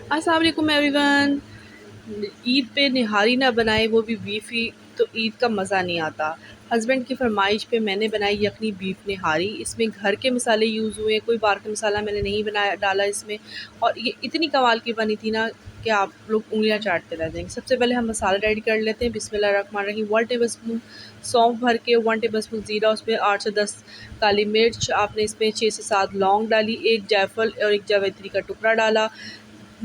अस्सलाम वालेकुम एवरीवन। ईद पे निहारी ना बनाए, वो भी बीफी, तो ईद का मज़ा नहीं आता। हस्बैंड की फरमाइश पे मैंने बनाई यखनी बीफ निहारी। इसमें घर के मसाले यूज़ हुए, कोई बाहर का मसाला मैंने नहीं बनाया डाला इसमें। और ये इतनी कमाल की बनी थी ना कि आप लोग उँगलियां चाटते रह जाएंगे। सबसे पहले हम मसाला रेडी कर लेते हैं। बिस्मिल्लाहिर्रहमानिर्रहीम। 1 टेबल स्पून सौंफ भर के, 1 टेबल स्पून ज़ीरा, उसमें 8 से 10 काली मिर्च, आपने इसमें 6 से 7 लौंग डाली, एक जायफल और एक जावित्री का टुकड़ा डाला,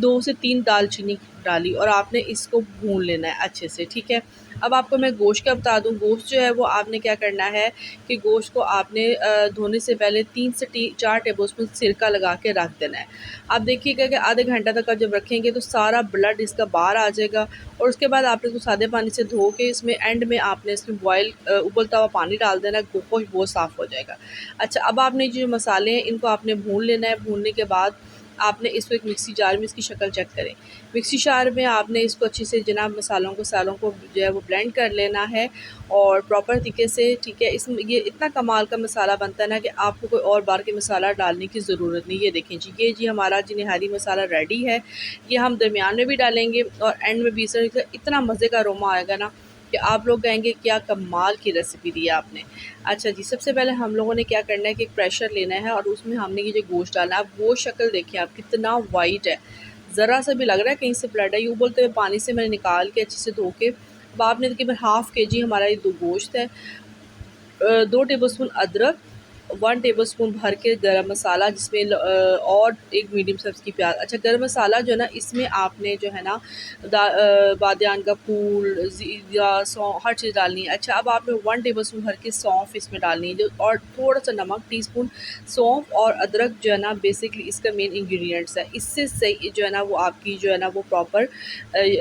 2 से 3 दालचीनी डाली और आपने इसको भून लेना है अच्छे से, ठीक है। अब आपको मैं गोश्त का बता दूँ। गोश्त जो है वो आपने क्या करना है कि गोश्त को आपने धोने से पहले 3 से 4 टेबलस्पून सिरका लगा के रख देना है। आप देखिएगा कि आधे घंटा तक आप जब रखेंगे तो सारा ब्लड इसका बाहर आ जाएगा और उसके बाद आपने इसको सादे पानी से धो के इसमें एंड में आपने इसमें उबलता हुआ पानी डाल देना है। गोश्त बहुत साफ़ हो जाएगा। अच्छा, अब आपने जो मसाले हैं इनको आपने भून लेना है। भूनने के बाद आपने इसको एक मिक्सी जार में इसकी शक्ल चेक करें। मिक्सी जार में आपने इसको अच्छे से जनाब मसालों को जो है वो ब्लेंड कर लेना है और प्रॉपर तरीके से, ठीक है। इसमें ये इतना कमाल का मसाला बनता है ना कि आपको कोई और बाहर के मसाला डालने की ज़रूरत नहीं। ये देखें जी, ये जी हमारा जी निहारी मसाला रेडी है। ये हम दरमियान में भी डालेंगे और एंड में भी। सर इतना मज़े का अरोमा आएगा ना कि आप लोग कहेंगे क्या कमाल की रेसिपी दी है आपने। अच्छा जी, सबसे पहले हम लोगों ने क्या करना है कि एक प्रेशर लेना है और उसमें हमने ये जो गोश्त डालना है। आप गोश्त शक्ल देखिए आप कितना वाइट है, ज़रा सा भी लग रहा है कहीं से ब्लड है। यूँ बोलते हुए पानी से मैंने निकाल के अच्छे से धो के, अब आपने तकरीबन हाफ़ केजी हमारा ये दो गोश्त है, 2 टेबलस्पून अदरक, 1 टेबलस्पून भर के गरम मसाला, जिसमें और एक मीडियम साइज़ की प्याज़। अच्छा, गरम मसाला जो है ना इसमें आपने जो है ना बादियान का फूल, ज़ीरा, सौंफ हर चीज़ डालनी है। अच्छा, अब आपने 1 टेबलस्पून भर के सौंफ इसमें डालनी है, जो और थोड़ा-सा नमक टीस्पून। सौंफ और अदरक जो है ना बेसिकली इसका मेन इंग्रीडिएंट्स है। इससे सही जो है ना वो आपकी जो है ना वो प्रॉपर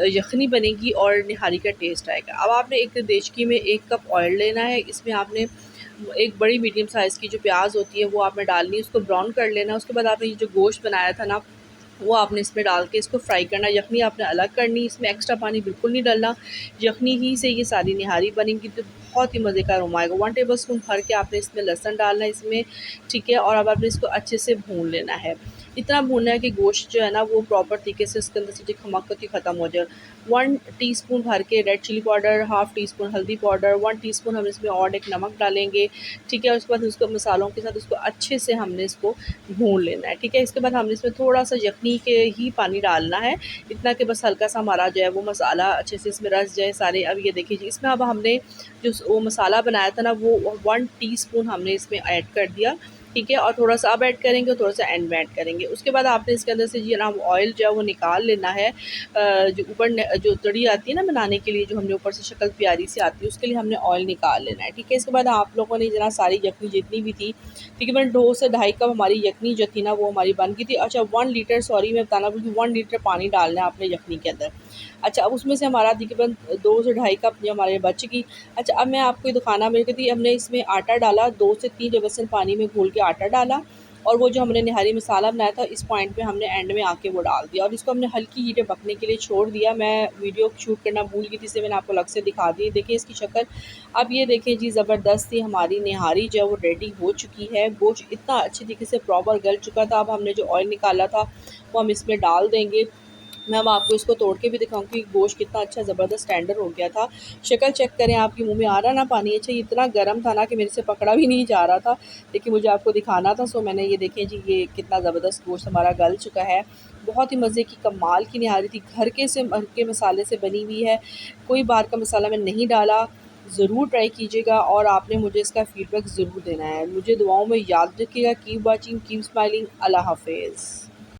यखनी बनेगी और निहारी का टेस्ट आएगा। अब आपने एक देचकी में 1 कप ऑयल लेना है। इसमें आपने एक बड़ी मीडियम साइज़ की जो प्याज़ होती है वो आपने डालनी है, उसको ब्राउन कर लेना। उसके बाद आपने ये जो गोश्त बनाया था ना वो आपने इसमें डाल के इसको फ्राई करना। यखनी आपने अलग करनी, इसमें एक्स्ट्रा पानी बिल्कुल नहीं डालना। यखनी ही से ये सारी निहारी बनेगी तो बहुत ही मज़े का अरोमा आएगा। 1 टेबलस्पून भर के आपने इसमें लहसुन डालना है इसमें, ठीक है। और अब आपने इसको अच्छे से भून लेना है। इतना भूनना है कि गोश्त जो है ना वो प्रॉपर तरीके से उसके अंदर से जो खमक ख़त्म हो जाए। 1 टीस्पून भर के red chilli powder, half teaspoon हल्दी पाउडर, 1 टीस्पून हम इसमें और एक नमक डालेंगे, ठीक है। उसके बाद उसको मसालों के साथ उसको अच्छे से हमने इसको भून लेना है, ठीक है। इसके बाद हमने इसमें थोड़ा-सा यखनी के ही पानी डालना है, इतना कि बस हल्का-सा हमारा जो है वो मसाला अच्छे से इसमें रच जाए सारे। अब ये देखिए जी, इसमें अब हमने जो वो मसाला बनाया था ना वो 1 टीस्पून हमने इसमें ऐड कर दिया, ठीक है। और थोड़ा-सा अब ऐड करेंगे और थोड़ा-सा एंड में ऐड करेंगे। उसके बाद आपने इसके अंदर से जी ना ऑयल जो है वो निकाल लेना है। जो ऊपर जो तड़ी आती है ना बनाने के लिए, जो हमने ऊपर से शक्ल प्यारी सी आती है, उसके लिए हमने ऑयल निकाल लेना है, ठीक है। इसके बाद आप लोगों ने जना सारी यखनी जितनी भी थी, तकरीबन 2 से ढाई कप हमारी यखनी जो थी ना वो हमारी बन गई थी। अच्छा, 1 लीटर, सॉरी मैं बताना भूल गई, 1 लीटर पानी डालना है आपने यखनी के अंदर। अच्छा, अब उसमें से हमारा तकरीबन 2 से ढाई कप जो हमारे बच गई। अच्छा, अब मैं आपको ये दिखाना मेरे को थी, हमने इसमें आटा डाला, 2 से 3 टेबलस्पून पानी में घोल के आटा डाला और वो जो हमने निहारी मसाला बनाया था इस पॉइंट पे हमने एंड में आके वो डाल दिया और इसको हमने हल्की हीटें पकने के लिए छोड़ दिया। मैं वीडियो शूट करना भूल गई थी, इसलिए मैंने आपको अलग से दिखा दी। देखिए इसकी शक्ल। अब ये देखें जी, ज़बरदस्त सी हमारी निहारी जो है वो रेडी हो चुकी है। गोश्त इतना अच्छी तरीके से प्रॉपर गल चुका था। अब हमने जो ऑयल निकाला था वो हम इसमें डाल देंगे। मैं अब आपको इसको तोड़ के भी दिखाऊँगी कि गोश्त कितना अच्छा ज़बरदस्त टेंडर हो गया था। शक्ल चेक करें, आपके मुँह में आ रहा ना पानी। अच्छा, ये इतना गर्म था ना कि मेरे से पकड़ा भी नहीं जा रहा था, लेकिन मुझे आपको दिखाना था, सो मैंने ये देखें जी, ये कितना ज़बरदस्त गोश्त हमारा गल चुका है। बहुत ही मज़े की कमाल की निहारी थी, घर के मसाले से बनी हुई है, कोई बाहर का मसाला मैंने नहीं डाला। ज़रूर ट्राई कीजिएगा और आपने मुझे इसका फ़ीडबैक ज़रूर देना है। मुझे दुआओं में याद रखिएगा। Keep watching, keep smiling. अल्लाह हाफ़िज़।